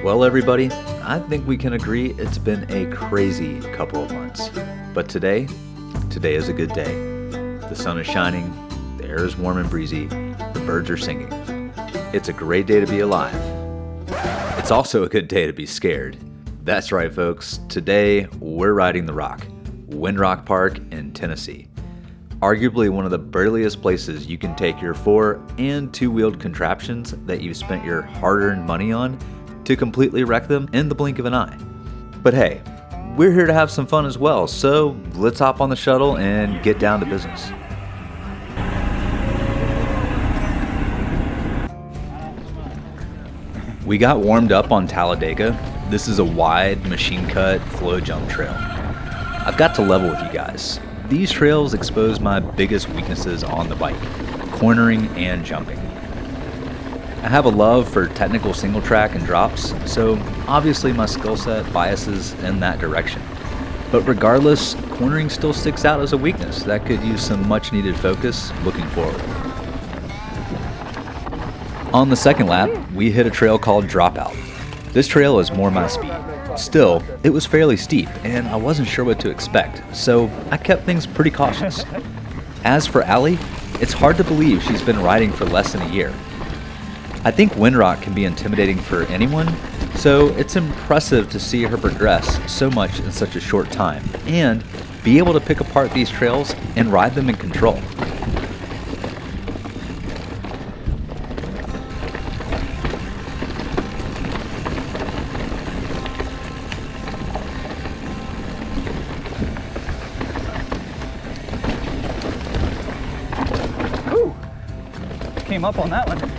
Well, everybody, I think we can agree it's been a crazy couple of months. But today is a good day. The sun is shining, the air is warm and breezy, the birds are singing. It's a great day to be alive. It's also a good day to be scared. That's right, folks. Today, we're riding the rock, Windrock Park in Tennessee. Arguably one of the burliest places you can take your 4- and 2-wheeled contraptions that you've spent your hard-earned money on to completely wreck them in the blink of an eye. But hey, we're here to have some fun as well, so let's hop on the shuttle and get down to business. We got warmed up on Talladega. This is a wide, machine-cut, flow jump trail. I've got to level with you guys. These trails expose my biggest weaknesses on the bike, cornering and jumping. I have a love for technical single track and drops, so obviously my skill set biases in that direction. But regardless, cornering still sticks out as a weakness that could use some much needed focus looking forward. On the second lap, we hit a trail called Dropout. This trail is more my speed. Still, it was fairly steep, and I wasn't sure what to expect, so I kept things pretty cautious. As for Allie, it's hard to believe she's been riding for less than a year. I think Winrock can be intimidating for anyone, so it's impressive to see her progress so much in such a short time, and be able to pick apart these trails and ride them in control. Came up on that one.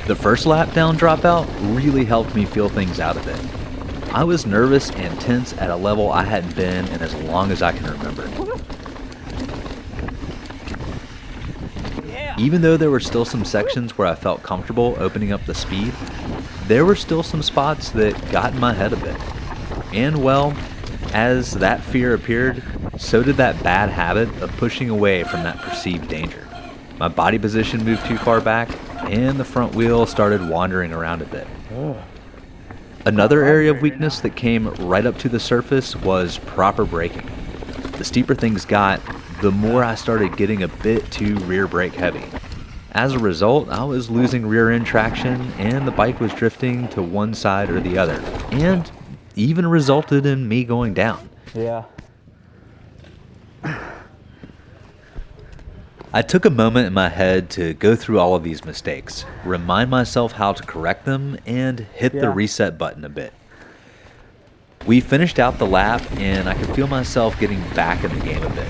The first lap down Dropout really helped me feel things out a bit. I was nervous and tense at a level I hadn't been in as long as I can remember. Even though there were still some sections where I felt comfortable opening up the speed, there were still some spots that got in my head a bit. And well, as that fear appeared, so did that bad habit of pushing away from that perceived danger. My body position moved too far back, and the front wheel started wandering around a bit. Another area of weakness that came right up to the surface was proper braking. The steeper things got, the more I started getting a bit too rear brake heavy. As a result, I was losing rear end traction, and the bike was drifting to one side or the other, and even resulted in me going down. Yeah. I took a moment in my head to go through all of these mistakes, remind myself how to correct them, and hit the reset button a bit. We finished out the lap, and I could feel myself getting back in the game a bit.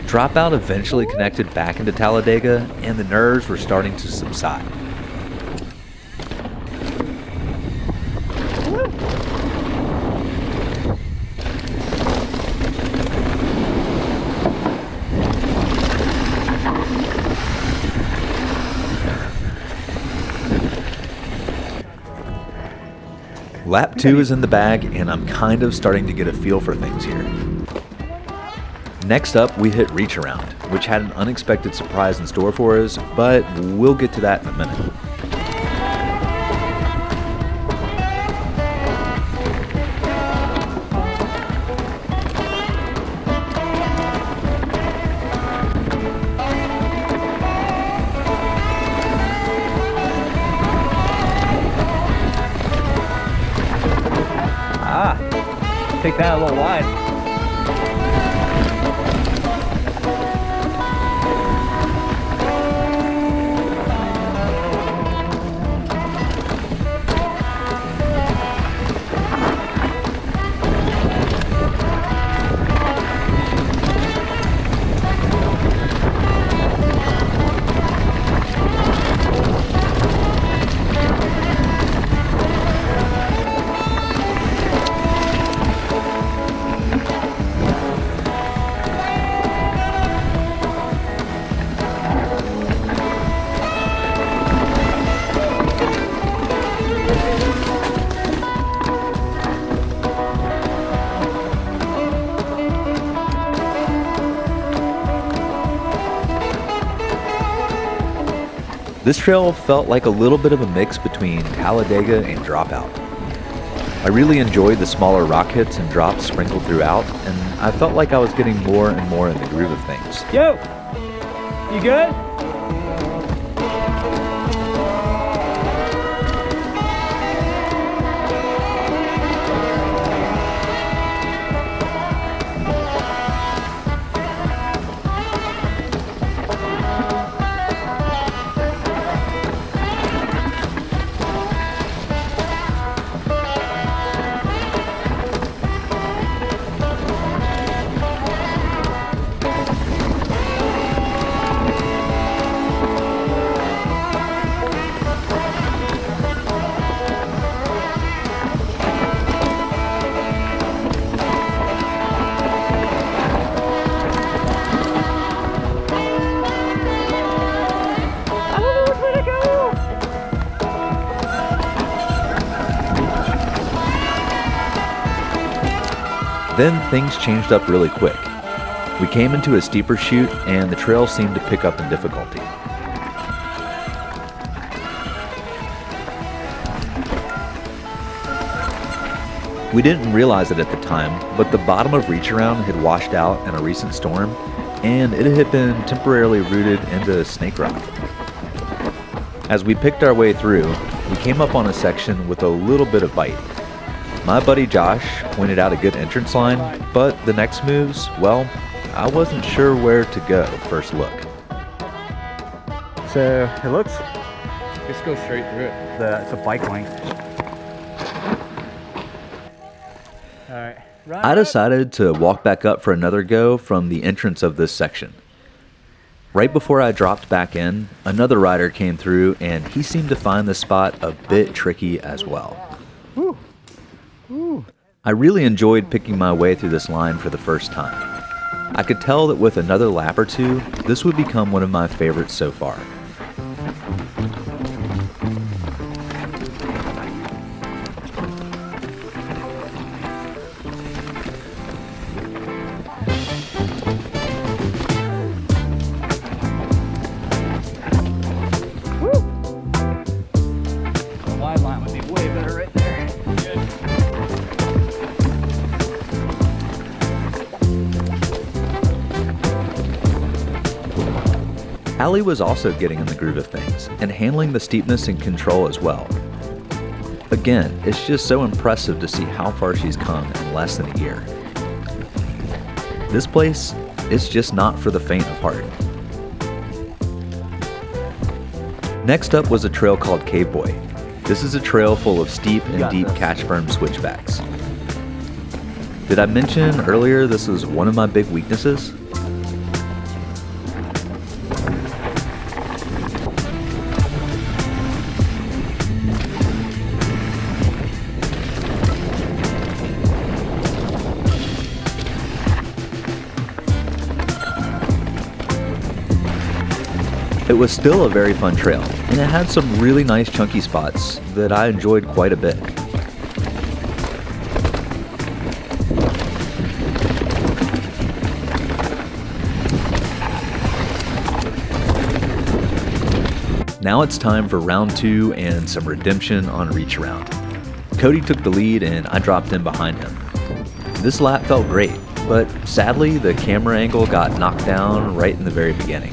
Dropout eventually connected back into Talladega, and the nerves were starting to subside. Lap 2 is in the bag, and I'm kind of starting to get a feel for things here. Next up, we hit Reach Around, which had an unexpected surprise in store for us, but we'll get to that in a minute. Take that a little wide. This trail felt like a little bit of a mix between Talladega and Dropout. I really enjoyed the smaller rock hits and drops sprinkled throughout, and I felt like I was getting more and more in the groove of things. Yo, you good? Then things changed up really quick. We came into a steeper chute and the trail seemed to pick up in difficulty. We didn't realize it at the time, but the bottom of Reach Around had washed out in a recent storm and it had been temporarily rooted into snake rock. As we picked our way through, we came up on a section with a little bit of bite. My buddy Josh pointed out a good entrance line, but the next moves, well, I wasn't sure where to go first look. So it looks, Just go straight through it. it's a bike length. All right. Run I up. decided to walk back up for another go from the entrance of this section. Right before I dropped back in, another rider came through and he seemed to find the spot a bit tricky as well. Woo. Woo. I really enjoyed picking my way through this line for the first time. I could tell that with another lap or two, this would become one of my favorites so far. A wide line would be way better right there. Allie was also getting in the groove of things and handling the steepness and control as well. Again, it's just so impressive to see how far she's come in less than a year. This place is just not for the faint of heart. Next up was a trail called Cave Boy. This is a trail full of steep and deep catch berm switchbacks. Did I mention earlier this is one of my big weaknesses? It was still a very fun trail, and it had some really nice chunky spots that I enjoyed quite a bit. Now it's time for round 2 and some redemption on Reach Around. Cody took the lead and I dropped in behind him. This lap felt great, but sadly the camera angle got knocked down right in the very beginning.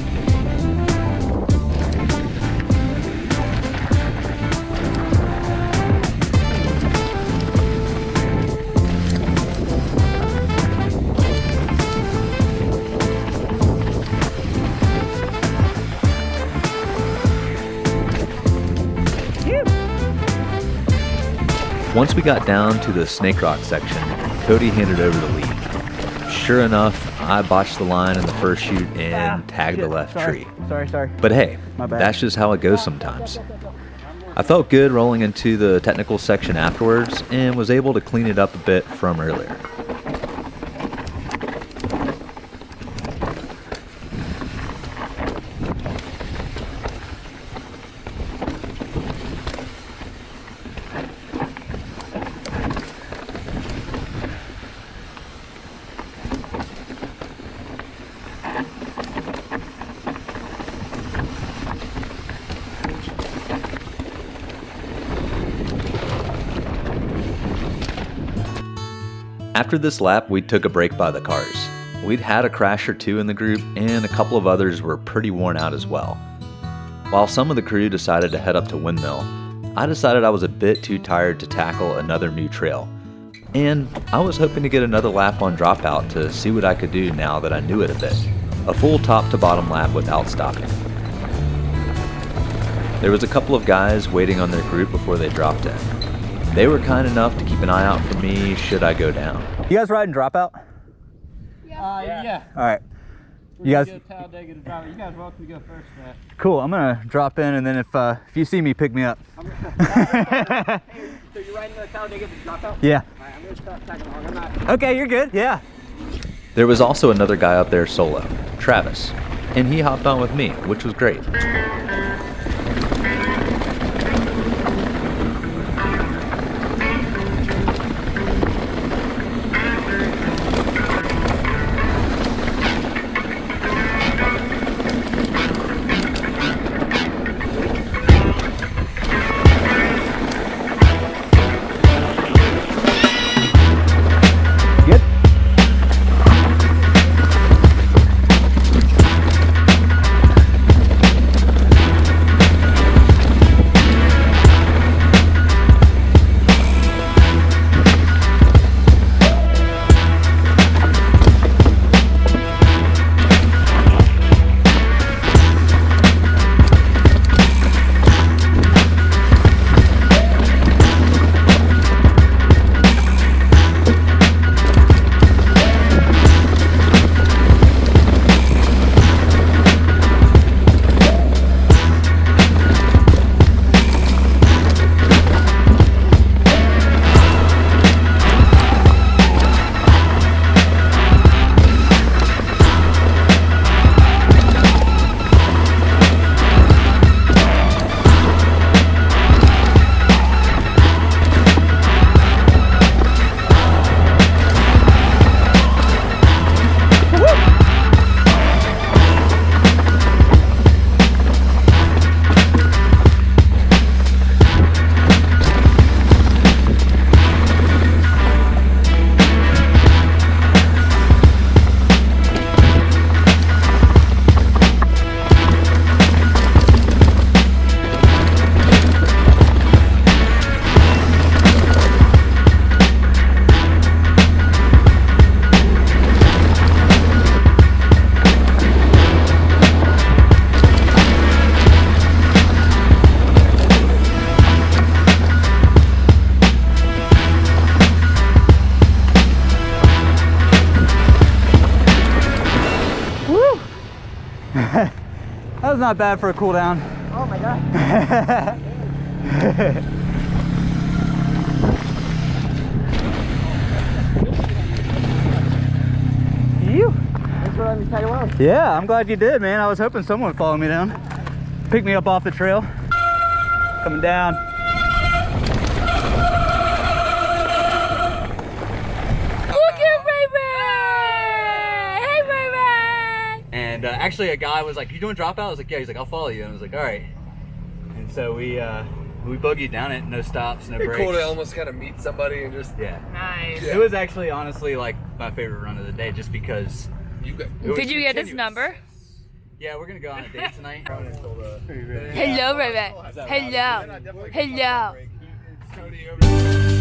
Once we got down to the Snake Rock section, Cody handed over the lead. Sure enough, I botched the line in the first chute and tagged the left tree. Sorry. But hey, My bad. that's just how it goes sometimes. I felt good rolling into the technical section afterwards and was able to clean it up a bit from earlier. After this lap, we took a break by the cars. We'd had a crash or two in the group, and a couple of others were pretty worn out as well. While some of the crew decided to head up to Windmill, I decided I was a bit too tired to tackle another new trail. And I was hoping to get another lap on Dropout to see what I could do now that I knew it a bit. A full top to bottom lap without stopping. There was a couple of guys waiting on their group before they dropped in. They were kind enough to keep an eye out for me should I go down. You guys riding Dropout? Yeah. All right. You guys. Go Talladega to drive. You guys welcome to go first, man. Cool. I'm gonna drop in, and then if you see me, pick me up. So you're riding the Talladega to Dropout? Yeah. All right, I'm gonna start tagging along. I'm not. Okay, you're good. Yeah. There was also another guy up there solo, Travis, and he hopped on with me, which was great. That was not bad for a cool down. Oh my God. Thanks for letting me tag along. Yeah, I'm glad you did, man. I was hoping someone would follow me down. Pick me up off the trail. Coming down. Look at Ray! Hey, Ray! And actually a guy was like, "You doing Dropout?" I was like, "Yeah." He's like, "I'll follow you." And I was like, "All right." And so we boogied down it, no stops, no breaks. Cool to almost kind of meet somebody and just Nice. Yeah. It was actually honestly like my favorite run of the day, just because. Did you get this number? Yeah, we're gonna go on a date tonight. Hello, Ray. Hello. Hello. Hello.